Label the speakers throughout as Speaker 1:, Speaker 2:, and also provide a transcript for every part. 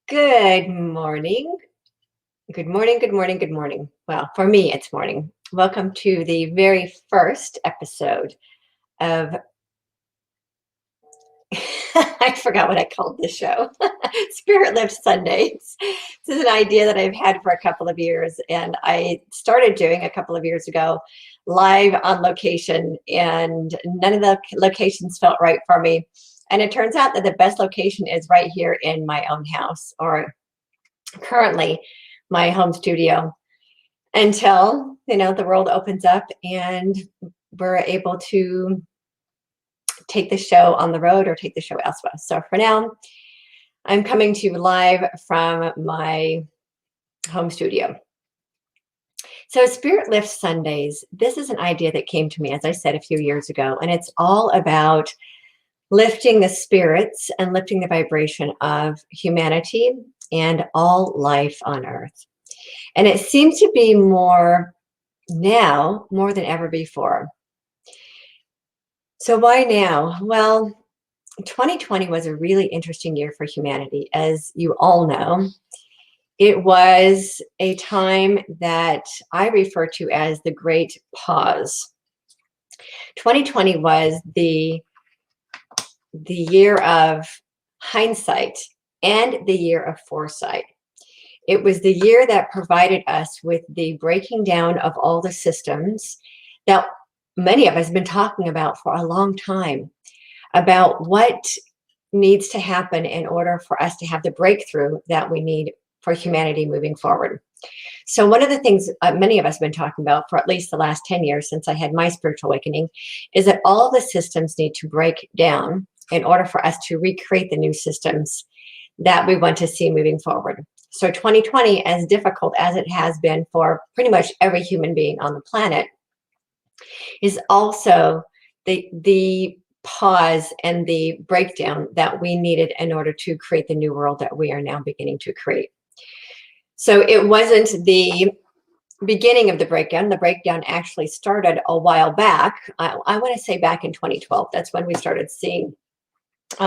Speaker 1: Good morning. Good morning, good morning, good morning. Well, for me, it's morning. Welcome to the very first episode of, I forgot what I called this show, Spirit Lift Sundays. This is an idea that I've had for a couple of years, and I started doing a couple of years ago live on location, and none of the locations felt right for me. And it turns out that the best location is right here in my own house, or currently my home studio, until the world opens up and we're able to take the show on the road or take the show elsewhere. So for now, I'm coming to you live from my home studio. So Spirit Lift Sundays, this is an idea that came to me, as I said, a few years ago, and it's all about lifting the spirits and lifting the vibration of humanity and all life on earth. And it seems to be more now, more than ever before. So why now? Well, 2020 was a really interesting year for humanity, as you all know. It was a time that I refer to as the Great Pause. 2020 was the year of hindsight and the year of foresight. It was the year that provided us with the breaking down of all the systems that many of us have been talking about for a long time, about what needs to happen in order for us to have the breakthrough that we need for humanity moving forward. So one of the things many of us have been talking about for at least the last 10 years since I had my spiritual awakening is that all the systems need to break down in order for us to recreate the new systems that we want to see moving forward. So 2020, as difficult as it has been for pretty much every human being on the planet, is also the pause and the breakdown that we needed in order to create the new world that we are now beginning to create. So it wasn't the beginning of the breakdown. The breakdown actually started a while back. I want to say back in 2012. That's when we started seeing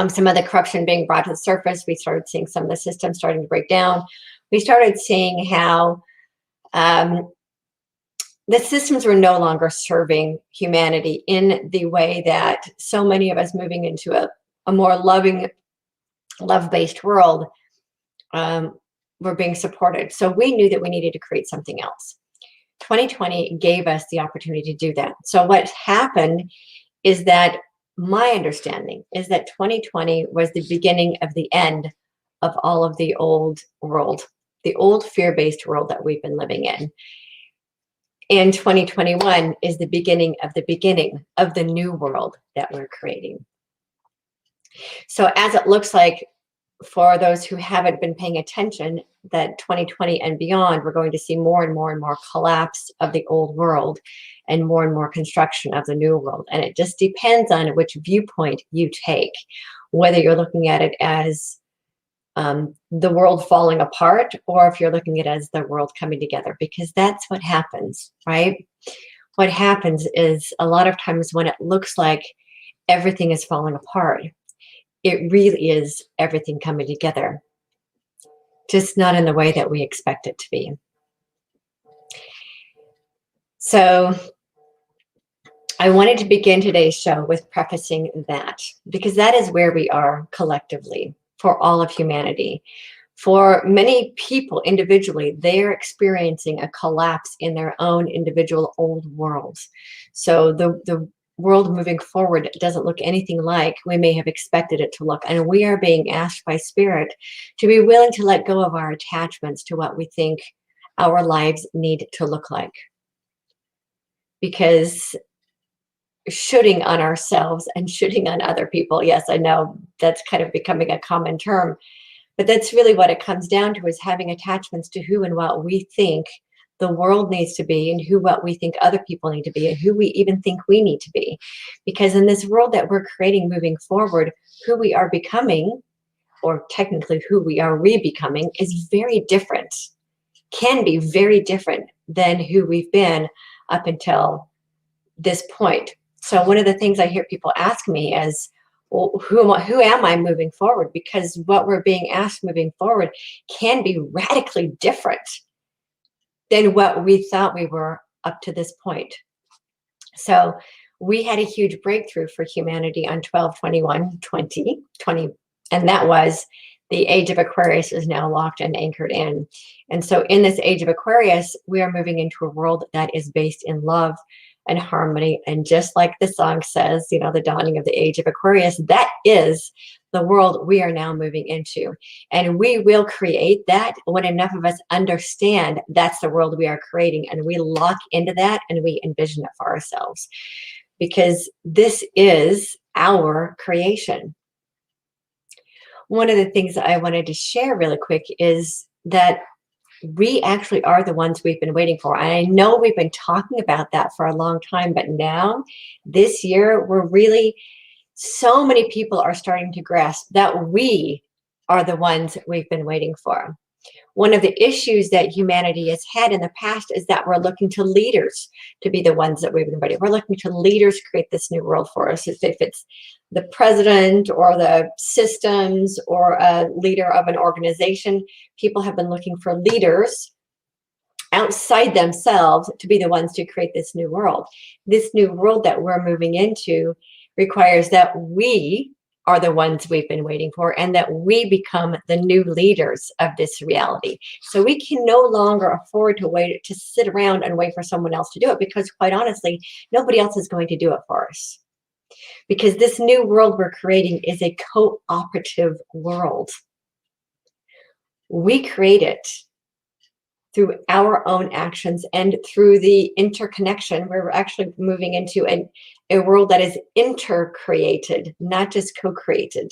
Speaker 1: some of the corruption being brought to the surface. We started seeing some of the systems starting to break down. We started seeing how the systems were no longer serving humanity in the way that so many of us moving into a more loving, love-based world were being supported. So we knew that we needed to create something else. 2020 gave us the opportunity to do that. So what happened is that my understanding is that 2020 was the beginning of the end of all of the old world, the old fear-based world that we've been living in. And 2021 is the beginning of the new world that we're creating. So as it looks like, for those who haven't been paying attention, that 2020 and beyond, we're going to see more and more and more collapse of the old world and more construction of the new world. And it just depends on which viewpoint you take, whether you're looking at it as the world falling apart, or if you're looking at it as the world coming together, because that's what happens, right? What happens is a lot of times when it looks like everything is falling apart, it really is everything coming together, just not in the way that we expect it to be. So I wanted to begin today's show with prefacing that, because that is where we are collectively for all of humanity. For many people individually, they're experiencing a collapse in their own individual old worlds. So the world moving forward doesn't look anything like we may have expected it to look. And we are being asked by Spirit to be willing to let go of our attachments to what we think our lives need to look like. Because shooting on ourselves and shooting on other people, yes, I know that's kind of becoming a common term, but that's really what it comes down to, is having attachments to who and what we think the world needs to be, and what we think other people need to be, and who we even think we need to be. Because in this world that we're creating moving forward, who we are becoming, or technically who we are re-becoming, is very different, can be very different than who we've been up until this point. So one of the things I hear people ask me is, well, who am I moving forward? Because what we're being asked moving forward can be radically different than what we thought we were up to this point. So we had a huge breakthrough for humanity on 12/21/2020, and that was the age of Aquarius is now locked and anchored in. And so in this age of Aquarius, we are moving into a world that is based in love and harmony. And just like the song says, you know, the dawning of the age of Aquarius, that is the world we are now moving into. And we will create that when enough of us understand that's the world we are creating, and we lock into that and we envision it for ourselves. Because this is our creation. One of the things that I wanted to share really quick is that we actually are the ones we've been waiting for. And I know we've been talking about that for a long time, but now this year, so many people are starting to grasp that we are the ones we've been waiting for. One of the issues that humanity has had in the past is that we're looking to leaders to be the ones that we've been waiting. We're looking to leaders to create this new world for us. If it's the president or the systems or a leader of an organization, people have been looking for leaders outside themselves to be the ones to create this new world. This new world that we're moving into requires that we are the ones we've been waiting for, and that we become the new leaders of this reality. So we can no longer afford to sit around and wait for someone else to do it, because quite honestly, nobody else is going to do it for us. Because this new world we're creating is a cooperative world. We create it through our own actions and through the interconnection, where we're actually moving into a world that is intercreated, not just co-created.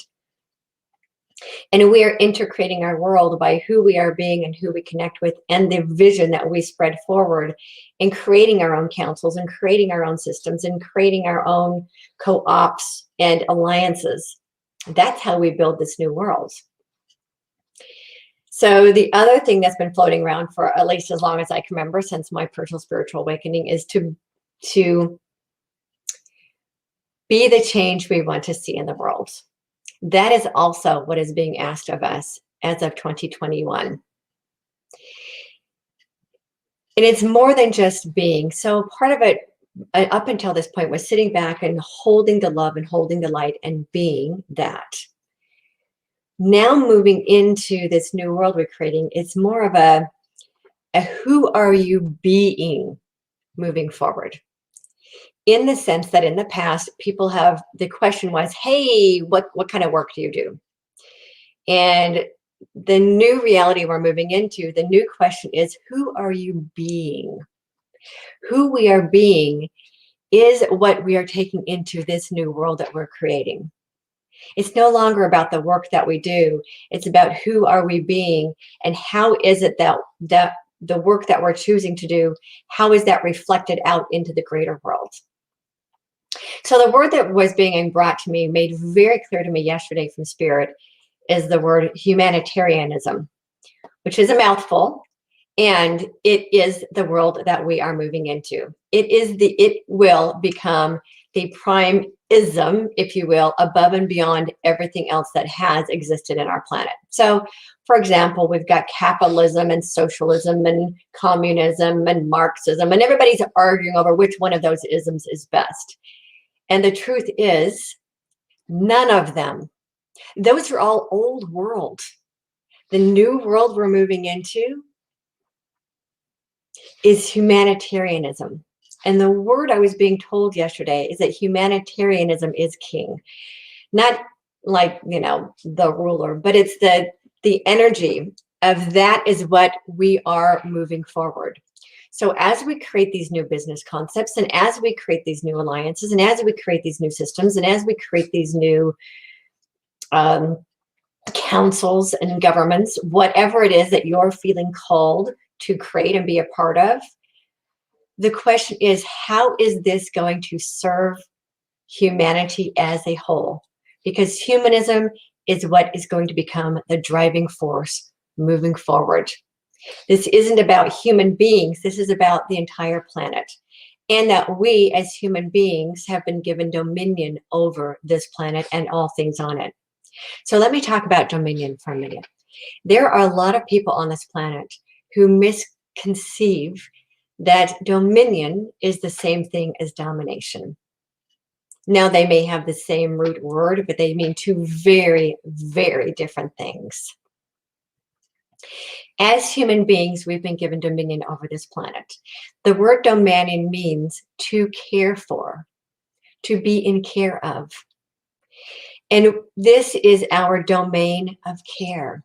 Speaker 1: And we are intercreating our world by who we are being and who we connect with, and the vision that we spread forward in creating our own councils and creating our own systems and creating our own co-ops and alliances. That's how we build this new world. So the other thing that's been floating around for at least as long as I can remember, since my personal spiritual awakening, is to be the change we want to see in the world. That is also what is being asked of us as of 2021. And it's more than just being. So part of it, up until this point, was sitting back and holding the love and holding the light and being that. Now moving into this new world we're creating, it's more of a who are you being moving forward? In the sense that in the past, the question was, hey, what kind of work do you do? And the new reality we're moving into, the new question is, who are you being? Who we are being is what we are taking into this new world that we're creating. It's no longer about the work that we do. It's about who are we being, and how is it that the work that we're choosing to do, how is that reflected out into the greater world? So the word that was being brought to me, made very clear to me yesterday from Spirit, is the word humanitarianism, which is a mouthful, and it is the world that we are moving into. It will become the prime ism, if you will, above and beyond everything else that has existed in our planet. So, for example, we've got capitalism and socialism and communism and Marxism, and everybody's arguing over which one of those isms is best. And the truth is, none of them. Those are all old world. The new world we're moving into is humanitarianism. And the word I was being told yesterday is that humanitarianism is king. Not like, the ruler, but it's the energy of that is what we are moving forward. So as we create these new business concepts, and as we create these new alliances, and as we create these new systems, and as we create these new councils and governments, whatever it is that you're feeling called to create and be a part of, the question is, how is this going to serve humanity as a whole? Because humanism is what is going to become the driving force moving forward. This isn't about human beings. This is about the entire planet. and that we as human beings have been given dominion over this planet and all things on it. So let me talk about dominion for a minute. There are a lot of people on this planet who misconceive that dominion is the same thing as domination. Now, they may have the same root word, but they mean two very, very different things. As human beings, we've been given dominion over this planet. The word dominion means to care for, to be in care of. And this is our domain of care.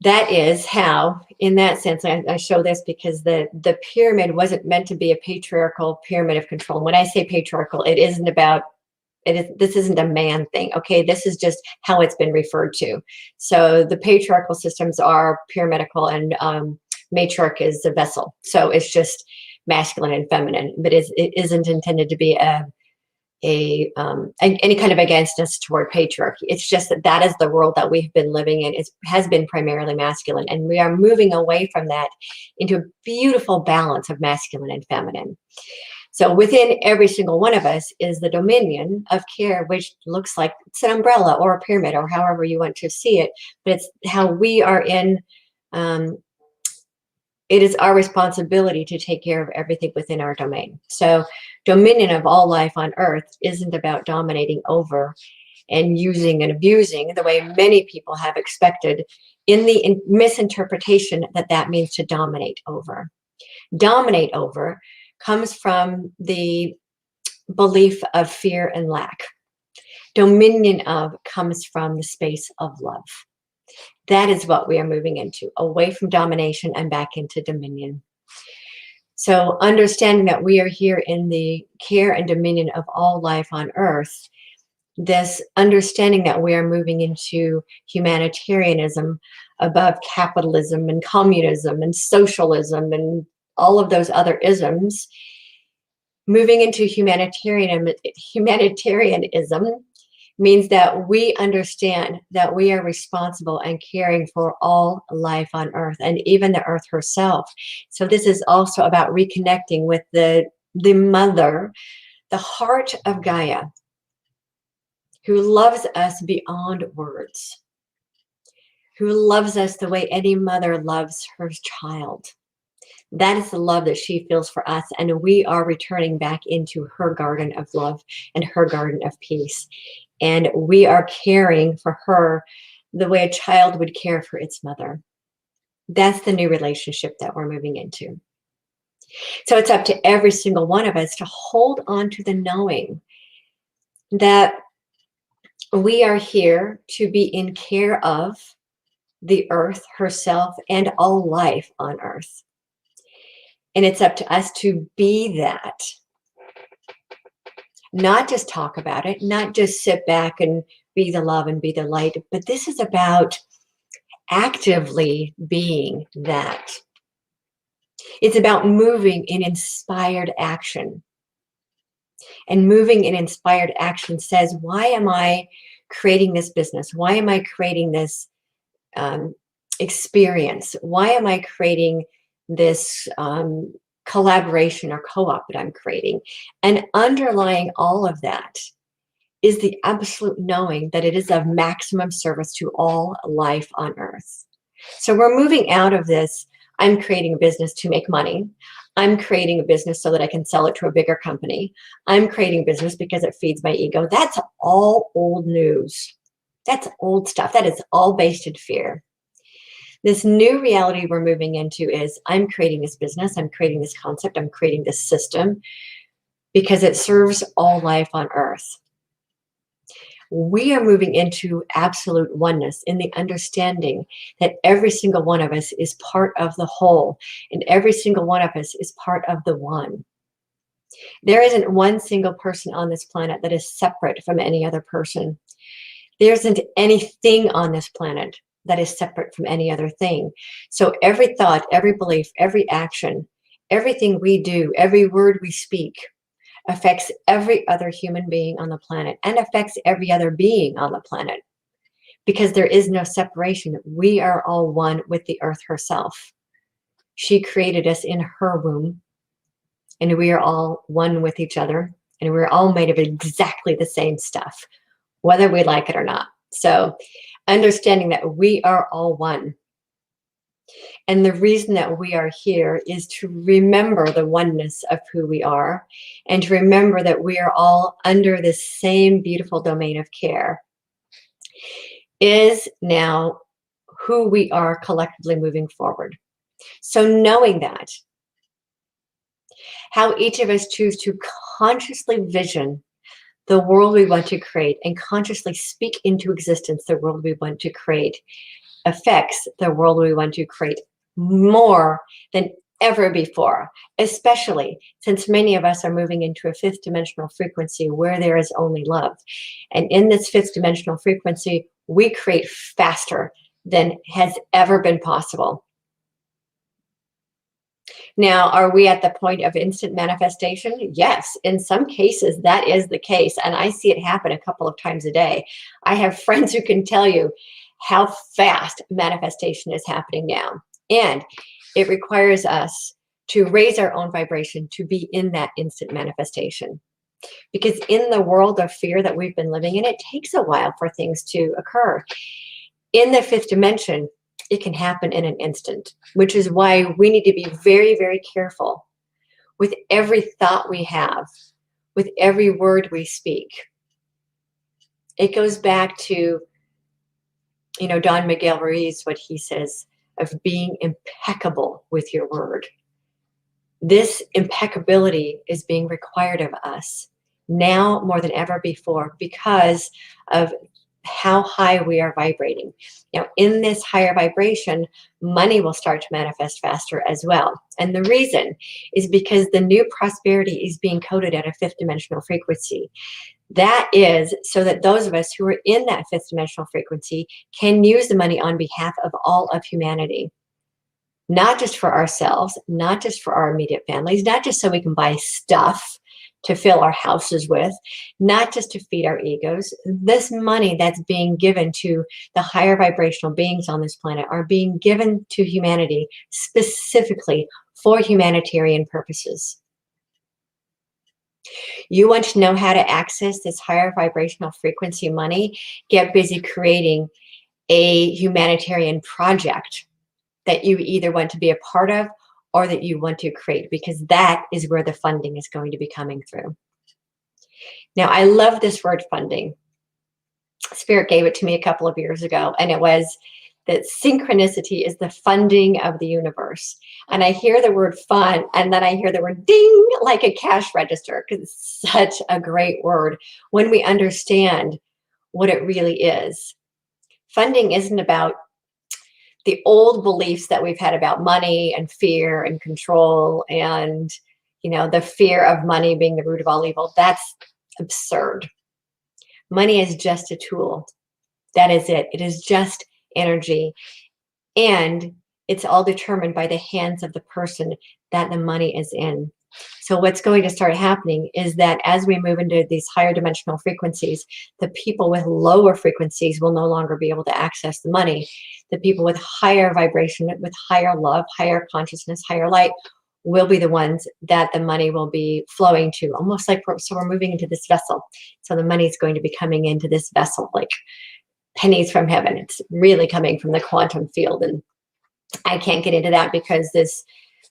Speaker 1: That is how, in that sense, I show this because the pyramid wasn't meant to be a patriarchal pyramid of control. When I say patriarchal, it isn't about, this isn't a man thing, okay? This is just how it's been referred to. So the patriarchal systems are pyramidal, and matriarch is a vessel. So it's just masculine and feminine, but it isn't intended to be any kind of againstness toward patriarchy. It's just that is the world that we've been living in. It has been primarily masculine, and we are moving away from that into a beautiful balance of masculine and feminine. So within every single one of us is the dominion of care, which looks like it's an umbrella or a pyramid or however you want to see it, but it's how we are in, it is our responsibility to take care of everything within our domain. So dominion of all life on earth isn't about dominating over and using and abusing the way many people have expected in the misinterpretation that that means to dominate over. Dominate over comes from the belief of fear and lack. Dominion of comes from the space of love. That is what we are moving into, away from domination and back into dominion. So understanding that we are here in the care and dominion of all life on earth, this understanding that we are moving into humanitarianism above capitalism and communism and socialism and all of those other isms, moving into humanitarianism means that we understand that we are responsible and caring for all life on earth and even the earth herself. So this is also about reconnecting with the mother, the heart of Gaia, who loves us beyond words, who loves us the way any mother loves her child. That is the love that she feels for us, and we are returning back into her garden of love and her garden of peace. And we are caring for her the way a child would care for its mother. That's the new relationship that we're moving into. So it's up to every single one of us to hold on to the knowing that we are here to be in care of the earth herself and all life on earth. And it's up to us to be that. Not just talk about it, not just sit back and be the love and be the light, but this is about actively being that. It's about moving in inspired action. And moving in inspired action says, why am I creating this business? Why am I creating this experience? Why am I creating this collaboration or co-op that I'm creating? And underlying all of that is the absolute knowing that it is of maximum service to all life on earth. So we're moving out of this, I'm creating a business to make money. I'm creating a business so that I can sell it to a bigger company. I'm creating a business because it feeds my ego. That's all old news. That's old stuff. That is all based in fear. This new reality we're moving into is I'm creating this business, I'm creating this concept, I'm creating this system because it serves all life on earth. We are moving into absolute oneness in the understanding that every single one of us is part of the whole, and every single one of us is part of the one. There isn't one single person on this planet that is separate from any other person. There isn't anything on this planet that is separate from any other thing. So every thought, every belief, every action, everything we do, every word we speak affects every other human being on the planet and affects every other being on the planet, because there is no separation. We are all one with the earth herself. She created us in her womb, and we are all one with each other, and we're all made of exactly the same stuff, whether we like it or not. So understanding that we are all one. And the reason that we are here is to remember the oneness of who we are, and to remember that we are all under this same beautiful domain of care, is now who we are collectively moving forward. So knowing that, how each of us choose to consciously vision the world we want to create and consciously speak into existence the world we want to create affects the world we want to create more than ever before, especially since many of us are moving into a fifth dimensional frequency where there is only love. And in this fifth dimensional frequency, we create faster than has ever been possible. Now, are we at the point of instant manifestation? Yes, in some cases that is the case, and I see it happen a couple of times a day. I have friends who can tell you how fast manifestation is happening now, and it requires us to raise our own vibration to be in that instant manifestation. Because in the world of fear that we've been living in, it takes a while for things to occur. In the fifth dimension, it can happen in an instant, which is why we need to be very, very careful with every thought we have, with every word we speak. It goes back to, Don Miguel Ruiz, what he says of being impeccable with your word. This impeccability is being required of us now more than ever before because of how high we are vibrating. Now, in this higher vibration, money will start to manifest faster as well. And the reason is because the new prosperity is being coded at a fifth dimensional frequency. That is so that those of us who are in that fifth dimensional frequency can use the money on behalf of all of humanity. Not just for ourselves, not just for our immediate families, not just so we can buy stuff to fill our houses with, not just to feed our egos. This money that's being given to the higher vibrational beings on this planet are being given to humanity specifically for humanitarian purposes. You want to know how to access this higher vibrational frequency money? Get busy creating a humanitarian project that you either want to be a part of or that you want to create, because that is where the funding is going to be coming through. Now, I love this word funding. Spirit gave it to me a couple of years ago, and it was that synchronicity is the funding of the universe. And I hear the word fun, and then I hear the word ding, like a cash register, because it's such a great word when we understand what it really is. Funding isn't about the old beliefs that we've had about money and fear and control and, the fear of money being the root of all evil. That's absurd. Money is just a tool. That is it. It is just energy. And it's all determined by the hands of the person that the money is in. So what's going to start happening is that as we move into these higher dimensional frequencies, the people with lower frequencies will no longer be able to access the money. The people with higher vibration, with higher love, higher consciousness, higher light will be the ones that the money will be flowing to, almost like we're moving into this vessel. So the money is going to be coming into this vessel like pennies from heaven. It's really coming from the quantum field. And I can't get into that because this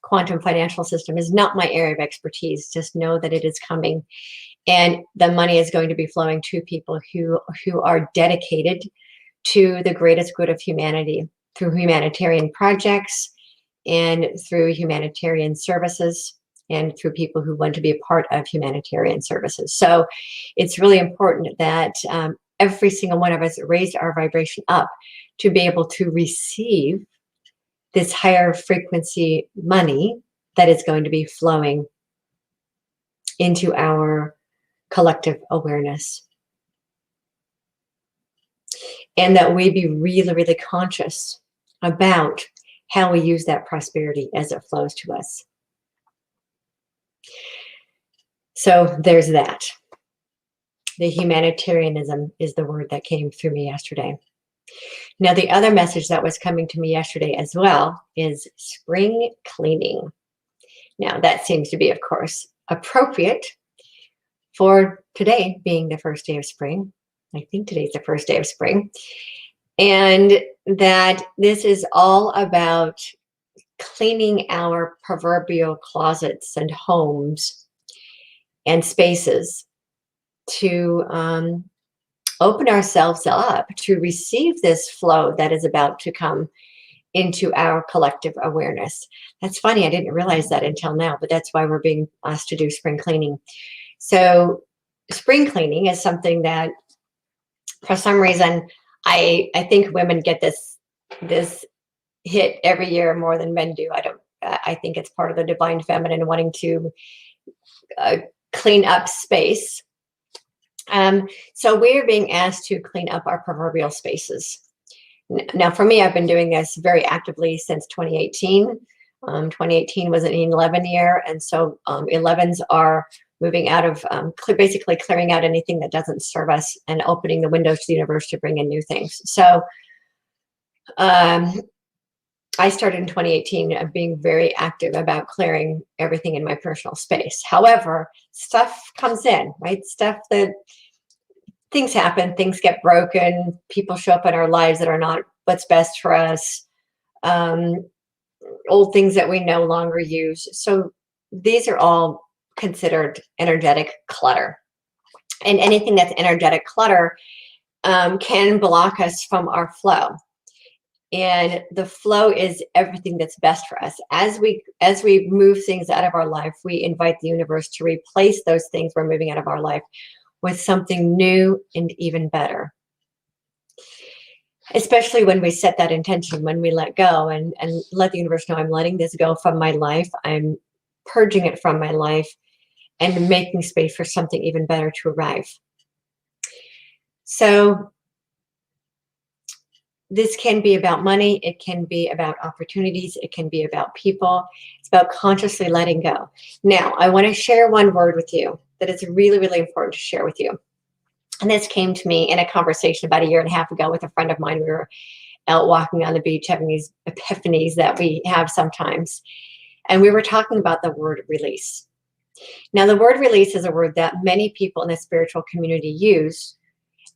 Speaker 1: quantum financial system is not my area of expertise. Just know that it is coming, and the money is going to be flowing to people who are dedicated to the greatest good of humanity through humanitarian projects and through humanitarian services and through people who want to be a part of humanitarian services. So it's really important that every single one of us raised our vibration up to be able to receive this higher frequency money that is going to be flowing into our collective awareness. And that we be really, really conscious about how we use that prosperity as it flows to us. So there's that. The humanitarianism is the word that came through me yesterday. Now, the other message that was coming to me yesterday as well is spring cleaning. Now, that seems to be, of course, appropriate for today being the first day of spring. I think today's the first day of spring. And that this is all about cleaning our proverbial closets and homes and spaces to open ourselves up to receive this flow that is about to come into our collective awareness. That's funny, I didn't realize that until now, but that's why we're being asked to do spring cleaning. So spring cleaning is something that, for some reason, I think women get this hit every year more than men do. I think it's part of the divine feminine wanting to clean up space. So we're being asked to clean up our proverbial spaces. Now, for me, I've been doing this very actively since 2018. 2018 was an 11 year, and so 11s are moving out of, basically clearing out anything that doesn't serve us and opening the windows to the universe to bring in new things. So I started in 2018 being very active about clearing everything in my personal space. However, stuff comes in, right? Things happen, things get broken, people show up in our lives that are not what's best for us, old things that we no longer use. So these are all considered energetic clutter. And anything that's energetic clutter can block us from our flow. And the flow is everything that's best for us. As we move things out of our life, we invite the universe to replace those things we're moving out of our life with something new and even better. Especially when we set that intention, when we let go and let the universe know, I'm letting this go from my life, I'm purging it from my life, and making space for something even better to arrive. So this can be about money, it can be about opportunities, it can be about people. It's about consciously letting go. Now, I want to share one word with you that is really, really important to share with you. And this came to me in a conversation about 1.5 years ago with a friend of mine. We were out walking on the beach having these epiphanies that we have sometimes. And we were talking about the word release. Now, the word release is a word that many people in the spiritual community use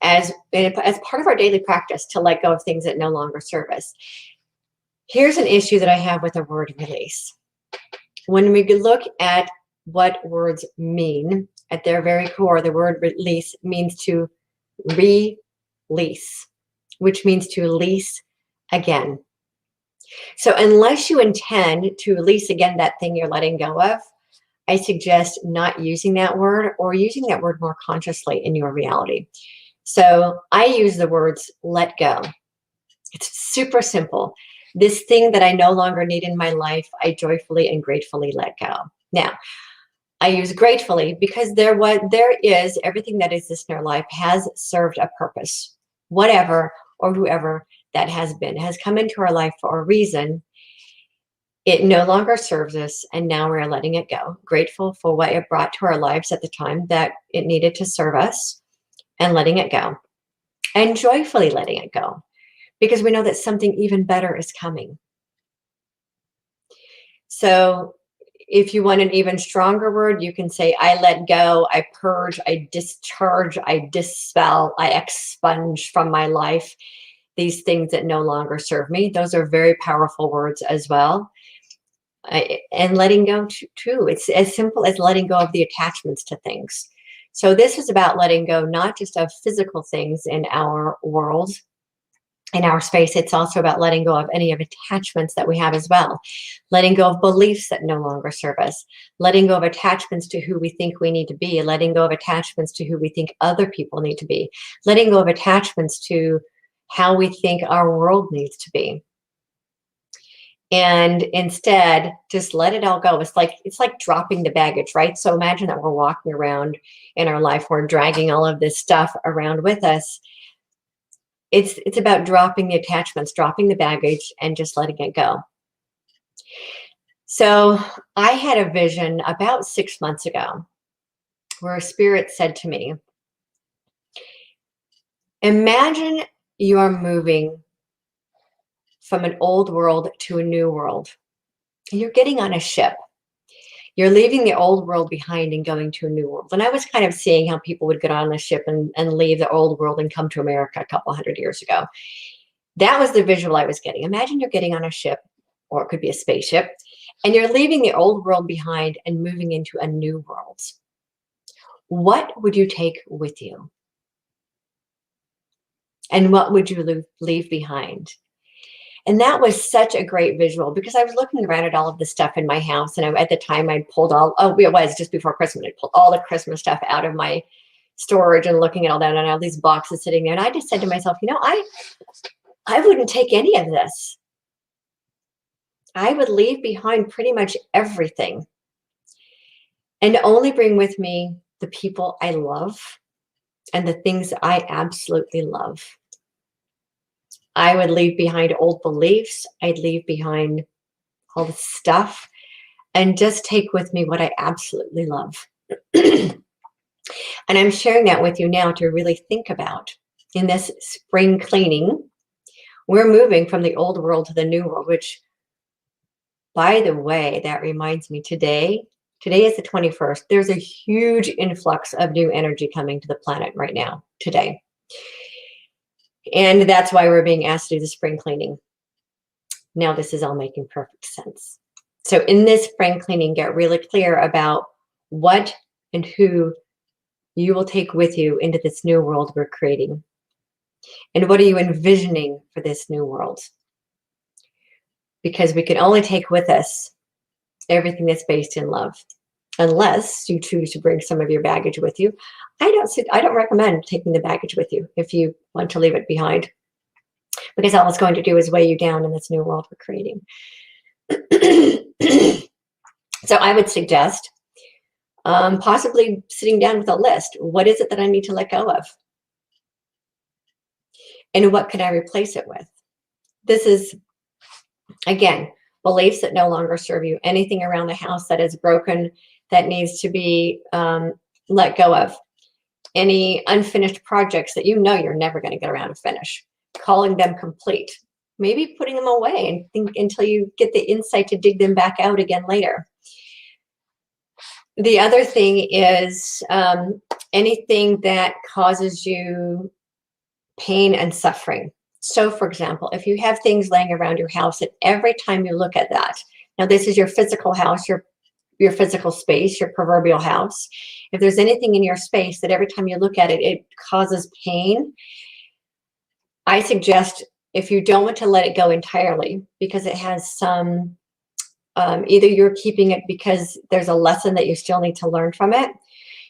Speaker 1: as part of our daily practice to let go of things that no longer serve us. Here's an issue that I have with the word release. When we look at what words mean, at their very core, the word release means to release, which means to lease again. So unless you intend to release again that thing you're letting go of, I suggest not using that word, or using that word more consciously in your reality. So I use the words let go. It's super simple. This thing that I no longer need in my life, I joyfully and gratefully let go. Now, I use gratefully because there is everything that exists in our life has served a purpose. Whatever or whoever that has come into our life for a reason. It no longer serves us, and now we're letting it go. Grateful for what it brought to our lives at the time that it needed to serve us, and letting it go. And joyfully letting it go, because we know that something even better is coming. So if you want an even stronger word, you can say, I let go, I purge, I discharge, I dispel, I expunge from my life these things that no longer serve me. Those are very powerful words as well. And letting go too. It's as simple as letting go of the attachments to things. So this is about letting go, not just of physical things in our world, in our space. It's also about letting go of any of attachments that we have as well. Letting go of beliefs that no longer serve us. Letting go of attachments to who we think we need to be. Letting go of attachments to who we think other people need to be. Letting go of attachments to how we think our world needs to be. And instead, just let it all go. It's like dropping the baggage, right? So imagine that we're walking around in our life, we're dragging all of this stuff around with us. It's about dropping the attachments, dropping the baggage, and just letting it go. So I had a vision about 6 months ago where a spirit said to me, imagine you are moving from an old world to a new world. You're getting on a ship. You're leaving the old world behind and going to a new world. And I was kind of seeing how people would get on the ship and leave the old world and come to America a couple hundred years ago. That was the visual I was getting. Imagine you're getting on a ship, or it could be a spaceship, and you're leaving the old world behind and moving into a new world. What would you take with you? And what would you leave behind? And that was such a great visual, because I was looking around at all of the stuff in my house. And at the time I'd pulled it was just before Christmas, I pulled all the Christmas stuff out of my storage and looking at all that and all these boxes sitting there. And I just said to myself, I wouldn't take any of this. I would leave behind pretty much everything and only bring with me the people I love and the things I absolutely love. I would leave behind old beliefs. I'd leave behind all the stuff and just take with me what I absolutely love. And I'm sharing that with you now to really think about. In this spring cleaning, we're moving from the old world to the new world, which, by the way, that reminds me, today is the 21st. There's a huge influx of new energy coming to the planet right now, today. And that's why we're being asked to do the spring cleaning. Now this is all making perfect sense. So in this spring cleaning, get really clear about what and who you will take with you into this new world we're creating. And what are you envisioning for this new world? Because we can only take with us everything that's based in love, unless you choose to bring some of your baggage with you. I don't recommend taking the baggage with you if you want to leave it behind, because all it's going to do is weigh you down in this new world we're creating. So I would suggest possibly sitting down with a list. What is it that I need to let go of? And what can I replace it with? This is, again, beliefs that no longer serve you. Anything around the house that is broken, that needs to be let go of. Any unfinished projects that you're never going to get around to finish. Calling them complete. Maybe putting them away and think until you get the insight to dig them back out again later. The other thing is anything that causes you pain and suffering. So, for example, if you have things laying around your house, and every time you look at that, now this is your physical house, your physical space, your proverbial house. If there's anything in your space that every time you look at it, it causes pain, I suggest, if you don't want to let it go entirely, because it has some, either you're keeping it because there's a lesson that you still need to learn from it,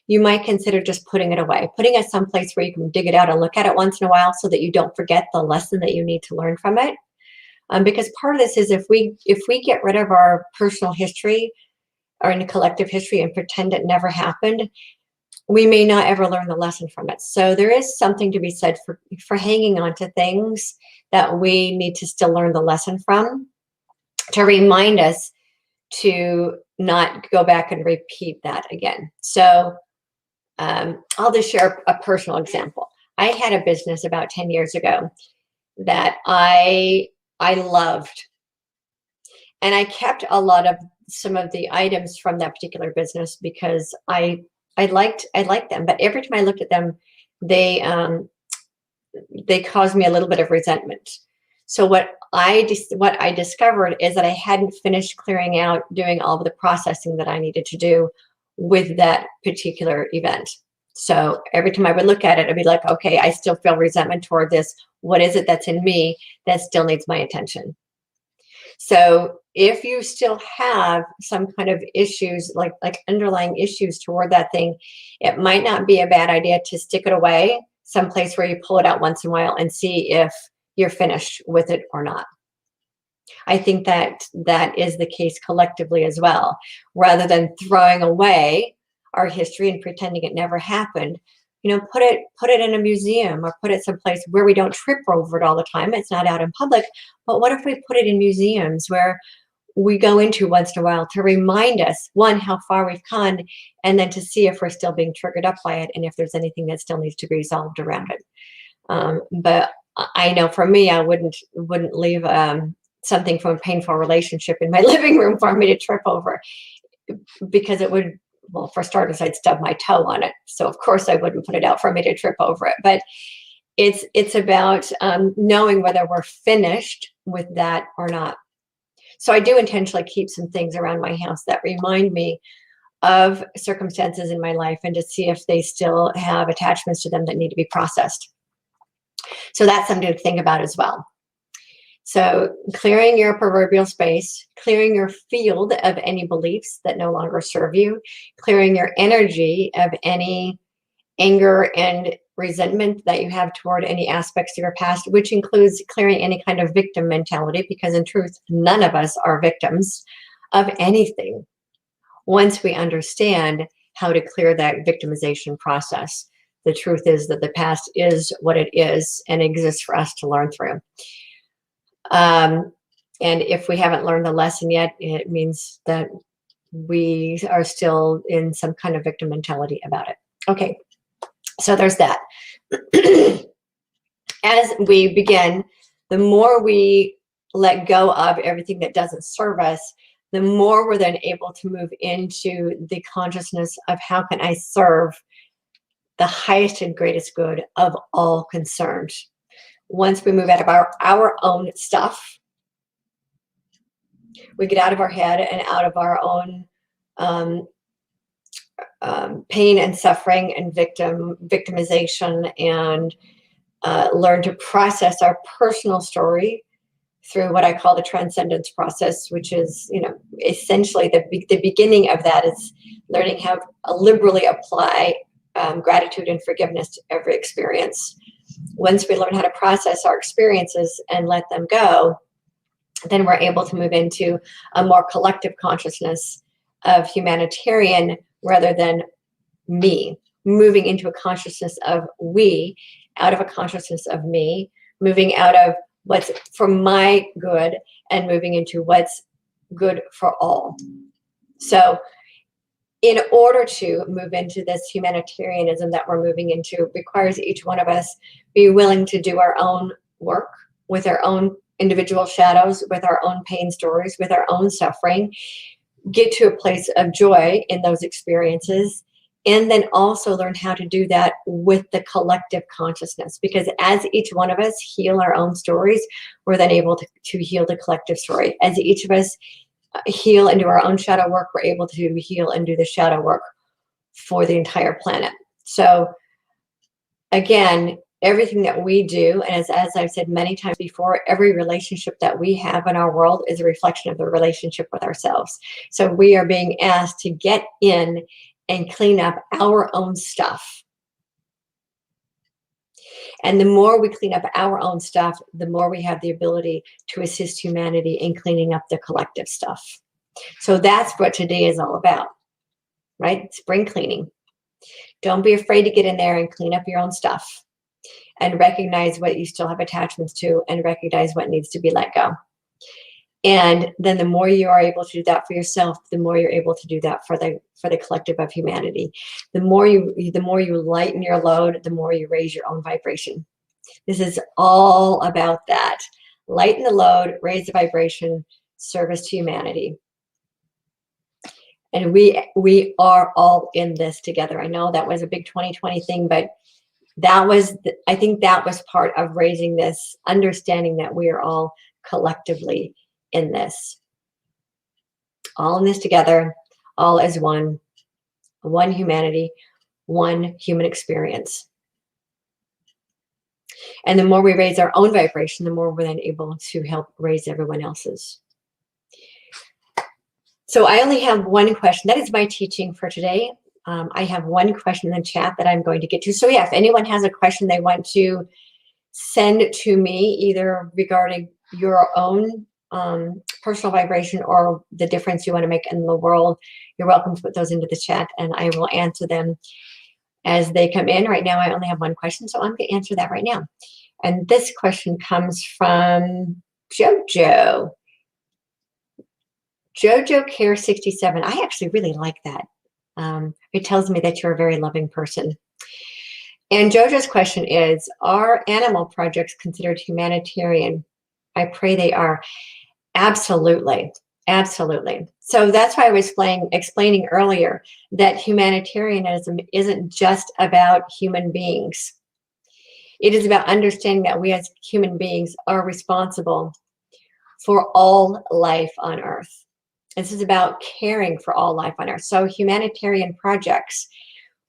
Speaker 1: you might consider just putting it away, putting it someplace where you can dig it out and look at it once in a while so that you don't forget the lesson that you need to learn from it. Because part of this is if we get rid of our personal history or in collective history and pretend it never happened, we may not ever learn the lesson from it. So there is something to be said for hanging on to things that we need to still learn the lesson from, to remind us to not go back and repeat that again. So I'll just share a personal example. I had a business about 10 years ago that I loved, and I kept a lot of some of the items from that particular business because I liked them, but every time I looked at them, they caused me a little bit of resentment. So what I discovered is that I hadn't finished clearing out, doing all of the processing that I needed to do with that particular event. So every time I would look at it, I'd be like, okay, I still feel resentment toward this. What is it that's in me that still needs my attention? So if you still have some kind of issues, like underlying issues toward that thing, it might not be a bad idea to stick it away someplace where you pull it out once in a while and see if you're finished with it or not. I think that is the case collectively as well. Rather than throwing away our history and pretending it never happened, put it in a museum or put it someplace where we don't trip over it all the time. It's not out in public. But what if we put it in museums where we go into once in a while to remind us, one, how far we've come, and then to see if we're still being triggered up by it and if there's anything that still needs to be resolved around it. But I know for me, I wouldn't leave something from a painful relationship in my living room for me to trip over, because it would, well, for starters, I'd stub my toe on it. So of course I wouldn't put it out for me to trip over it. But it's about knowing whether we're finished with that or not. So I do intentionally keep some things around my house that remind me of circumstances in my life, and to see if they still have attachments to them that need to be processed. So that's something to think about as well. So clearing your proverbial space, clearing your field of any beliefs that no longer serve you, clearing your energy of any anger and resentment that you have toward any aspects of your past, which includes clearing any kind of victim mentality, because in truth, none of us are victims of anything once we understand how to clear that victimization process. The truth is that the past is what it is and exists for us to learn through. And if we haven't learned the lesson yet, it means that we are still in some kind of victim mentality about it. Okay, so there's that. As we begin, the more we let go of everything that doesn't serve us, the more we're then able to move into the consciousness of how can I serve the highest and greatest good of all concerned. Once we move out of our own stuff, we get out of our head and out of our own pain and suffering and victimization, and learn to process our personal story through what I call the Transcendence Process, which is, essentially the beginning of that is learning how to liberally apply gratitude and forgiveness to every experience. Once we learn how to process our experiences and let them go, then we're able to move into a more collective consciousness of humanitarian rather than me, moving into a consciousness of we, out of a consciousness of me, moving out of what's for my good and moving into what's good for all. So in order to move into this humanitarianism that we're moving into, requires each one of us be willing to do our own work with our own individual shadows, with our own pain stories, with our own suffering, get to a place of joy in those experiences, and then also learn how to do that with the collective consciousness. Because as each one of us heal our own stories, we're then able to heal the collective story. As each of us heal and do our own shadow work, we're able to heal and do the shadow work for the entire planet. So again, everything that we do, and as I've said many times before, every relationship that we have in our world is a reflection of the relationship with ourselves. So we are being asked to get in and clean up our own stuff. And the more we clean up our own stuff, the more we have the ability to assist humanity in cleaning up the collective stuff. So that's what today is all about, right? Spring cleaning. Don't be afraid to get in there and clean up your own stuff, and recognize what you still have attachments to, and recognize what needs to be let go. And then the more you are able to do that for yourself, the more you're able to do that for the collective of humanity. The more you lighten your load, the more you raise your own vibration. This is all about that. Lighten the load, raise the vibration, service to humanity. And we are all in this together. I know that was a big 2020 thing, but I think that was part of raising this understanding that we are all collectively in this. All in this together, all as one humanity, one human experience. And the more we raise our own vibration, the more we're then able to help raise everyone else's. So I only have one question. That is my teaching for today. I have one question in the chat that I'm going to get to. So yeah, if anyone has a question they want to send to me, either regarding your own personal vibration or the difference you want to make in the world, you're welcome to put those into the chat, and I will answer them as they come in. Right now, I only have one question, so I'm going to answer that right now. And this question comes from Jojo. Jojo Care 67. I actually really like that. It tells me that you're a very loving person. And Jojo's question is, are animal projects considered humanitarian? I pray they are. Absolutely. Absolutely. So that's why I was explaining earlier that humanitarianism isn't just about human beings. It is about understanding that we as human beings are responsible for all life on Earth. This is about caring for all life on Earth. So humanitarian projects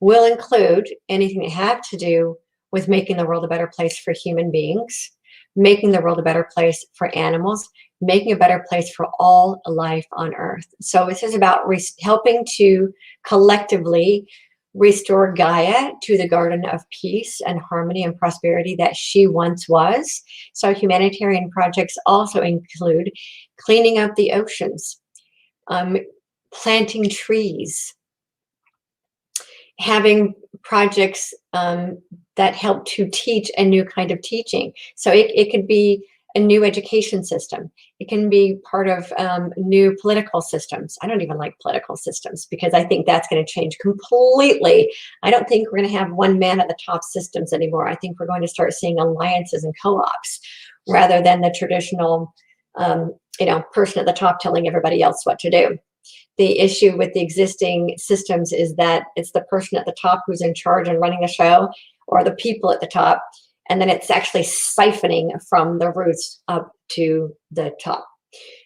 Speaker 1: will include anything that have to do with making the world a better place for human beings, making the world a better place for animals, making a better place for all life on Earth. So this is about helping to collectively restore Gaia to the garden of peace and harmony and prosperity that she once was. So humanitarian projects also include cleaning up the oceans, planting trees, having projects that help to teach a new kind of teaching. So it could be a new education system. It can be part of new political systems. I don't even like political systems because I think that's going to change completely. I don't think we're going to have one man at the top systems anymore. I think we're going to start seeing alliances and co-ops rather than the traditional, person at the top telling everybody else what to do. The issue with the existing systems is that it's the person at the top who's in charge and running the show, or the people at the top, and then it's actually siphoning from the roots up to the top.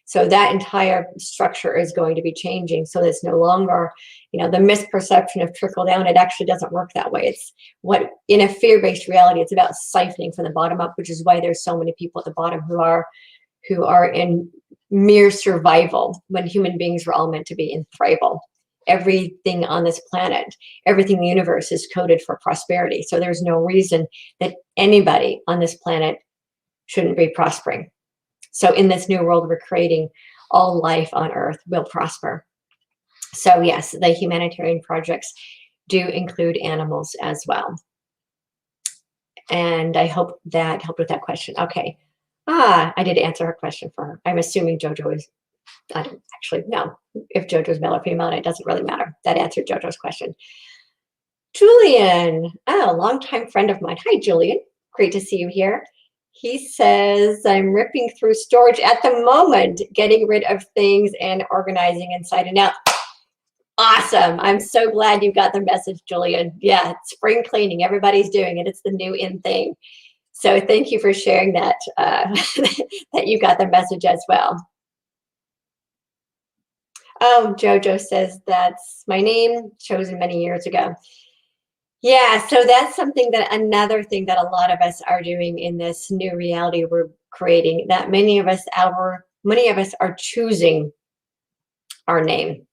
Speaker 1: So that entire structure is going to be changing. So it's no longer, the misperception of trickle down. It actually doesn't work that way. It's what in a fear-based reality, it's about siphoning from the bottom up, which is why there's so many people at the bottom who are in mere survival when human beings were all meant to be in thrival. Everything on this planet, everything in the universe is coded for prosperity. So there's no reason that anybody on this planet shouldn't be prospering. So in this new world we're creating, all life on Earth will prosper. So yes, the humanitarian projects do include animals as well. And I hope that helped with that question. Okay. I did answer her question for her. I'm assuming Jojo is, I don't actually know if Jojo's male or female, and it doesn't really matter. That answered Jojo's question. Julian, longtime friend of mine. Hi, Julian. Great to see you here. He says, I'm ripping through storage at the moment, getting rid of things and organizing inside and out. Awesome. I'm so glad you got the message, Julian. Yeah, spring cleaning. Everybody's doing it. It's the new in thing. So thank you for sharing that, that you got the message as well. Oh, Jojo says that's my name, chosen many years ago. Yeah, so that's something that another thing that a lot of us are doing in this new reality we're creating, that many of us are choosing our name.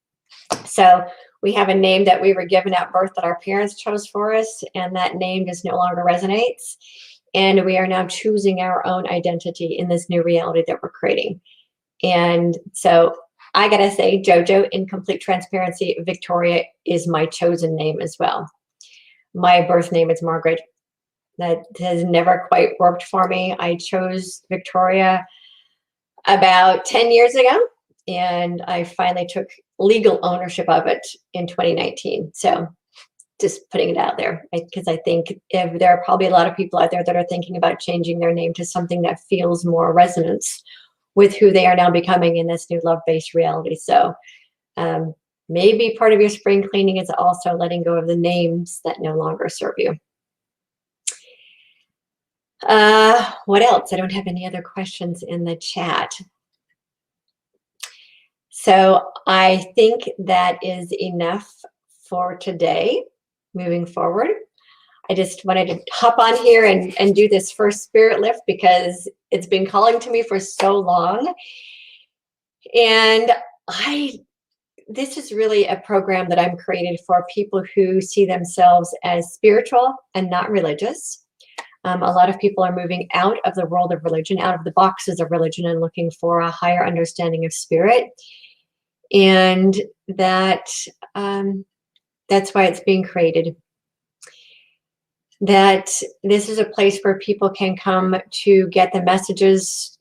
Speaker 1: So we have a name that we were given at birth that our parents chose for us, and that name just no longer resonates. And we are now choosing our own identity in this new reality that we're creating. And so I gotta say, Jojo, in complete transparency, Victoria is my chosen name as well. My birth name is Margaret. That has never quite worked for me. I chose Victoria about 10 years ago, and I finally took legal ownership of it in 2019. So just putting it out there, because I think if there are probably a lot of people out there that are thinking about changing their name to something that feels more resonance with who they are now becoming in this new love-based reality. So maybe part of your spring cleaning is also letting go of the names that no longer serve you. What else? I don't have any other questions in the chat. So I think that is enough for today. Moving forward, I just wanted to hop on here and do this first spirit lift because it's been calling to me for so long. And this is really a program that I'm created for people who see themselves as spiritual and not religious. A lot of people are moving out of the world of religion, out of the boxes of religion, and looking for a higher understanding of spirit. And that's why it's being created. That this is a place where people can come to get the messages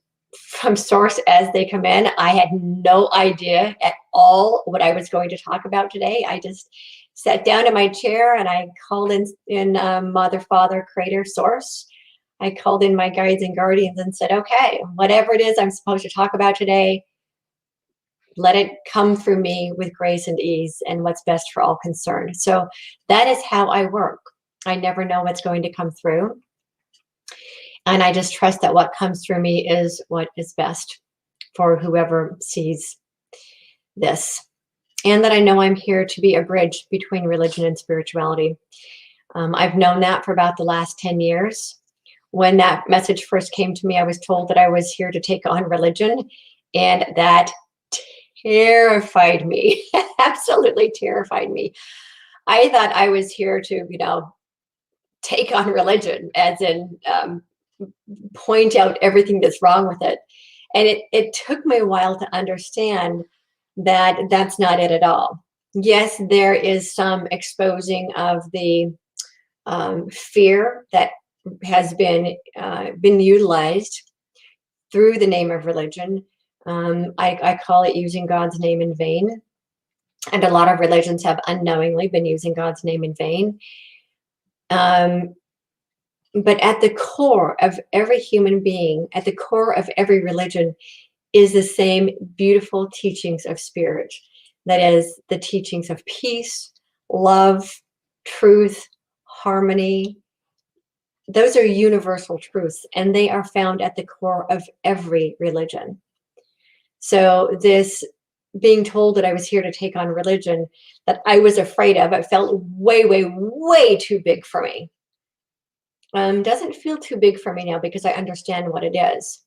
Speaker 1: from source as they come in. I had no idea at all what I was going to talk about today. I just sat down in my chair and I called in Mother, Father, Creator, Source. I called in my guides and guardians and said, okay, whatever it is I'm supposed to talk about today, let it come through me with grace and ease and what's best for all concerned. So that is how I work. I never know what's going to come through. And I just trust that what comes through me is what is best for whoever sees this. And that I know I'm here to be a bridge between religion and spirituality. I've known that for about the last 10 years. When that message first came to me, I was told that I was here to take on religion, and that terrified me, absolutely terrified me. I thought I was here to, take on religion, as in point out everything that's wrong with it. And it took me a while to understand that that's not it at all. Yes, there is some exposing of the fear that has been utilized through the name of religion. I call it using God's name in vain. And a lot of religions have unknowingly been using God's name in vain. But at the core of every human being, at the core of every religion, is the same beautiful teachings of spirit. That is, the teachings of peace, love, truth, harmony. Those are universal truths, and they are found at the core of every religion. So this being told that I was here to take on religion that I was afraid of, it felt way, way, way too big for me. Doesn't feel too big for me now because I understand what it is.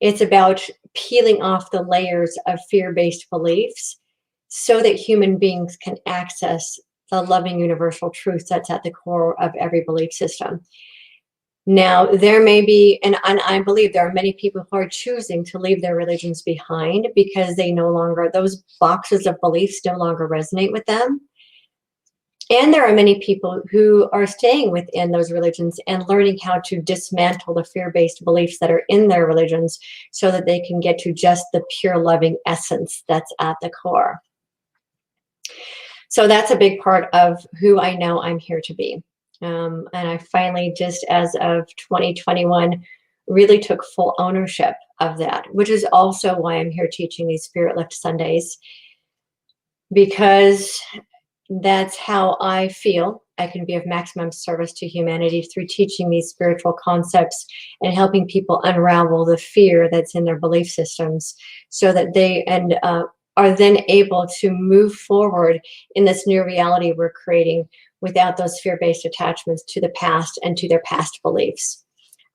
Speaker 1: It's about peeling off the layers of fear-based beliefs so that human beings can access the loving universal truth that's at the core of every belief system. Now, there may be, and I believe there are many people who are choosing to leave their religions behind because they no longer, those boxes of beliefs no longer resonate with them. And there are many people who are staying within those religions and learning how to dismantle the fear-based beliefs that are in their religions so that they can get to just the pure loving essence that's at the core. So that's a big part of who I know I'm here to be. And I finally, just as of 2021, really took full ownership of that, which is also why I'm here teaching these Spirit Lift Sundays, because that's how I feel I can be of maximum service to humanity through teaching these spiritual concepts and helping people unravel the fear that's in their belief systems so that they are then able to move forward in this new reality we're creating without those fear-based attachments to the past and to their past beliefs.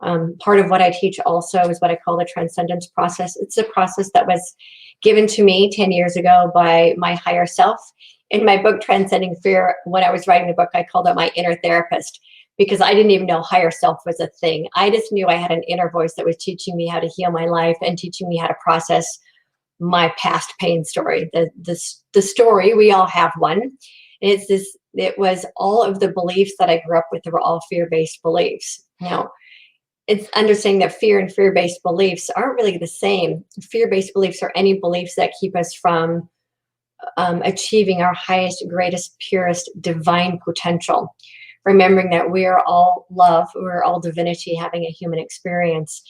Speaker 1: Part of what I teach also is what I call the Transcendence Process. It's a process that was given to me 10 years ago by my higher self. In my book, Transcending Fear, when I was writing the book, I called it my inner therapist because I didn't even know higher self was a thing. I just knew I had an inner voice that was teaching me how to heal my life and teaching me how to process my past pain story. The story, we all have one. And it was all of the beliefs that I grew up with that were all fear-based beliefs. Now, it's understanding that fear and fear-based beliefs aren't really the same. Fear-based beliefs are any beliefs that keep us from achieving our highest, greatest, purest, divine potential. Remembering that we are all love, we're all divinity having a human experience,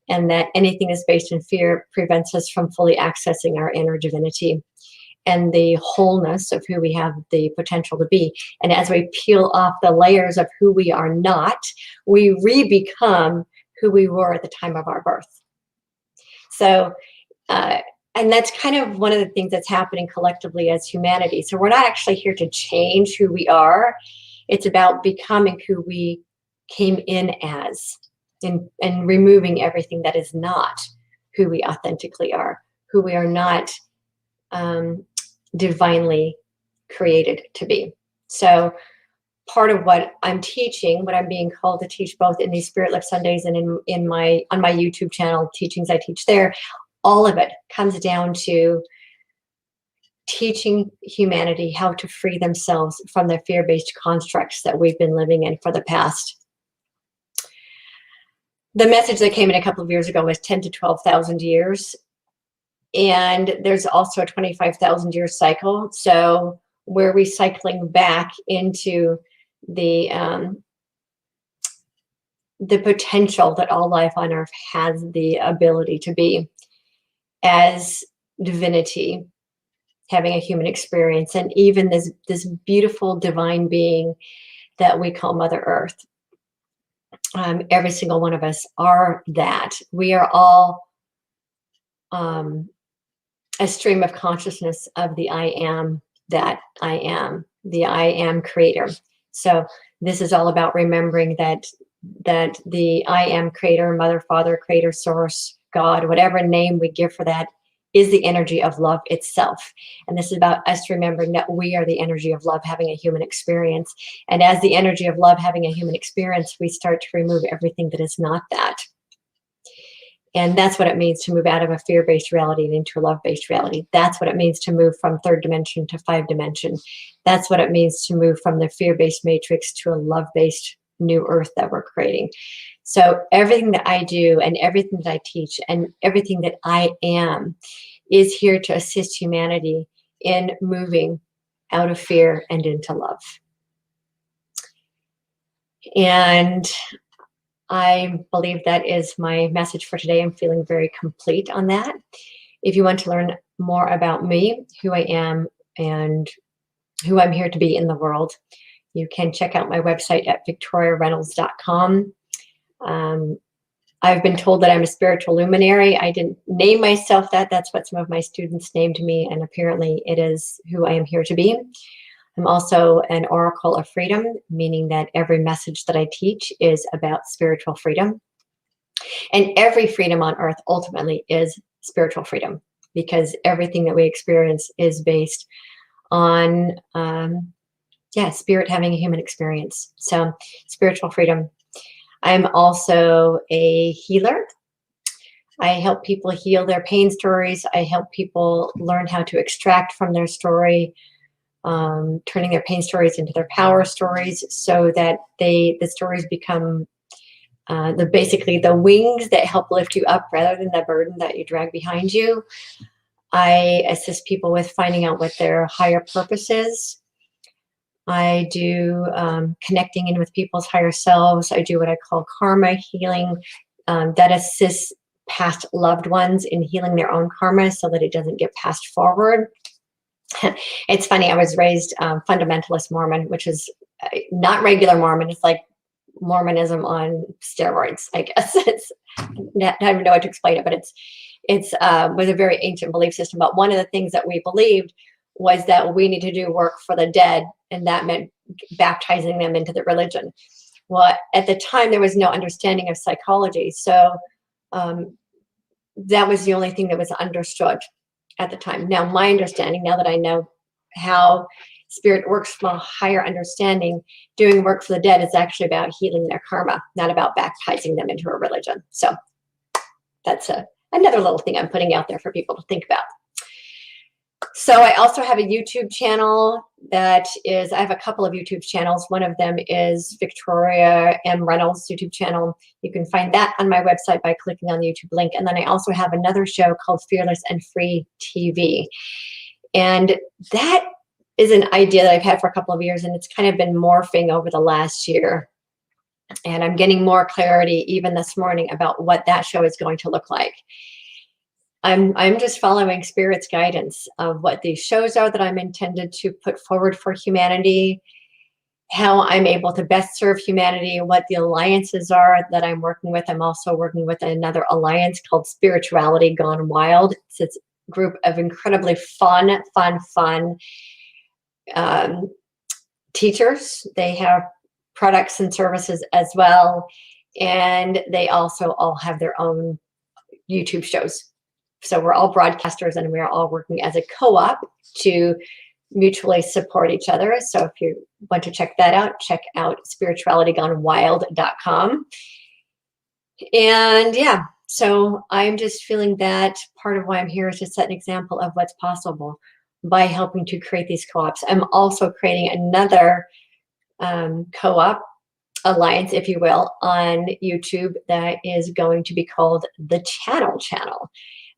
Speaker 1: and that anything that's based in fear prevents us from fully accessing our inner divinity and the wholeness of who we have the potential to be. And as we peel off the layers of who we are not, we re-become who we were at the time of our birth. So, and that's kind of one of the things that's happening collectively as humanity. So we're not actually here to change who we are. It's about becoming who we came in as and removing everything that is not who we authentically are, who we are not divinely created to be. So part of what I'm teaching, what I'm being called to teach both in these Spirit Lift Sundays and on my YouTube channel, teachings I teach there, all of it comes down to teaching humanity how to free themselves from the fear-based constructs that we've been living in for the past. The message that came in a couple of years ago was 10 to 12,000 years. And there's also a 25,000 year cycle. So we're recycling back into the potential that all life on earth has the ability to be as divinity, having a human experience, and even this beautiful divine being that we call Mother Earth. Every single one of us are that. We are all a stream of consciousness of the I am that I am, the I am creator. So this is all about remembering that the I am creator, mother, father, creator, source, God, whatever name we give for that, is the energy of love itself. And this is about us remembering that we are the energy of love having a human experience. And as the energy of love having a human experience, we start to remove everything that is not that. And that's what it means to move out of a fear-based reality and into a love-based reality. That's what it means to move from third dimension to 5 dimension. That's what it means to move from the fear-based matrix to a love-based new earth that we're creating. So everything that I do and everything that I teach and everything that I am is here to assist humanity in moving out of fear and into love. And I believe that is my message for today. I'm feeling very complete on that. If you want to learn more about me, who I am, and who I'm here to be in the world, you can check out my website at victoriareynolds.com. I've been told that I'm a spiritual luminary. I didn't name myself that. That's what some of my students named me, and apparently it is who I am here to be. I'm also an oracle of freedom, meaning that every message that I teach is about spiritual freedom. And every freedom on earth ultimately is spiritual freedom, because everything that we experience is based on, spirit having a human experience. So spiritual freedom. I'm also a healer. I help people heal their pain stories. I help people learn how to extract from their story, turning their pain stories into their power stories, so that the stories become basically the wings that help lift you up rather than the burden that you drag behind you. I assist people with finding out what their higher purpose is. I do connecting in with people's higher selves. I do what I call karma healing, that assists past loved ones in healing their own karma so that it doesn't get passed forward. It's funny, I was raised fundamentalist Mormon, which is not regular Mormon. It's like Mormonism on steroids, I guess. It's, I don't even know how to explain it, but it's was a very ancient belief system. But one of the things that we believed was that we need to do work for the dead, and that meant baptizing them into the religion. Well, at the time, there was no understanding of psychology, so that was the only thing that was understood at the time. Now, my understanding, now that I know how spirit works from a higher understanding, doing work for the dead is actually about healing their karma, not about baptizing them into a religion. So that's another little thing I'm putting out there for people to think about. So I also have a YouTube channel that is, I have a couple of YouTube channels. One of them is Victoria M. Reynolds YouTube channel. You can find that on my website by clicking on the YouTube link. And then I also have another show called Fearless and Free TV. And that is an idea that I've had for a couple of years, and it's kind of been morphing over the last year. And I'm getting more clarity even this morning about what that show is going to look like. I'm just following Spirit's guidance of what these shows are that I'm intended to put forward for humanity, how I'm able to best serve humanity, what the alliances are that I'm working with. I'm also working with another alliance called Spirituality Gone Wild. It's a group of incredibly fun teachers. They have products and services as well, and they also all have their own YouTube shows. So we're all broadcasters, and we're all working as a co-op to mutually support each other. So if you want to check that out, check out spiritualitygonewild.com. And yeah, so I'm just feeling that part of why I'm here is to set an example of what's possible by helping to create these co-ops. I'm also creating another co-op alliance, if you will, on YouTube that is going to be called the Channel.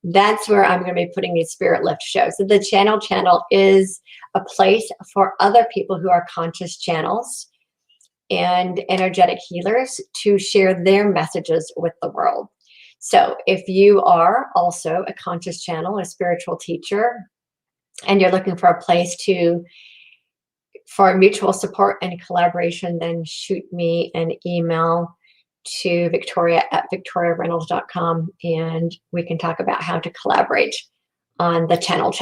Speaker 1: That's where I'm going to be putting these Spirit Lift shows. So the Channel is a place for other people who are conscious channels and energetic healers to share their messages with the world. So if you are also a conscious channel, a spiritual teacher, and you're looking for a place for mutual support and collaboration, then shoot me an email to victoria@victoriareynolds.com, and we can talk about how to collaborate on the channel.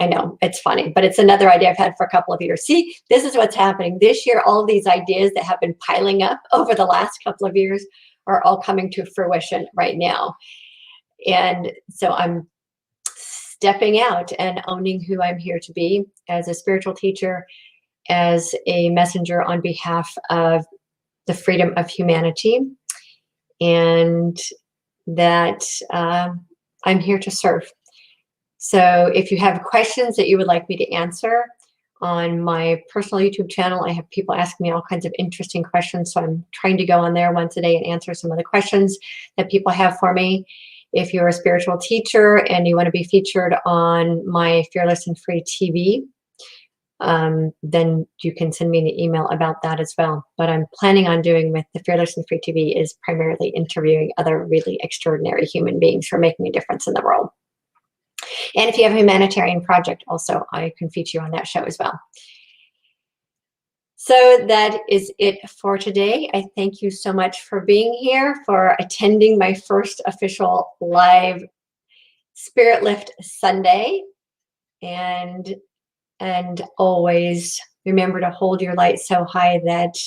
Speaker 1: I know it's funny, but it's another idea I've had for a couple of years. See, this is what's happening this year. All these ideas that have been piling up over the last couple of years are all coming to fruition right now. And so I'm stepping out and owning who I'm here to be as a spiritual teacher, as a messenger on behalf of the freedom of humanity, and that I'm here to serve. So if you have questions that you would like me to answer on my personal YouTube channel, I have people asking me all kinds of interesting questions. So I'm trying to go on there once a day and answer some of the questions that people have for me. If you're a spiritual teacher and you want to be featured on my Fearless and Free TV, then you can send me an email about that as well. What I'm planning on doing with the Fearless and Free TV is primarily interviewing other really extraordinary human beings who are making a difference in the world. And if you have a humanitarian project also, I can feature you on that show as well. So that is it for today. I thank you so much for being here, for attending my first official live Spirit Lift Sunday. And always remember to hold your light so high that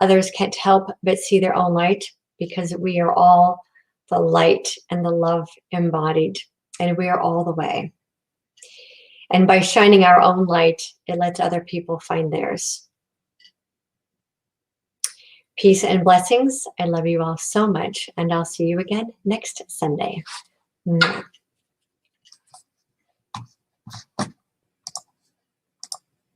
Speaker 1: others can't help but see their own light, because we are all the light and the love embodied. And we are all the way. And by shining our own light, it lets other people find theirs. Peace and blessings. I love you all so much. And I'll see you again next Sunday.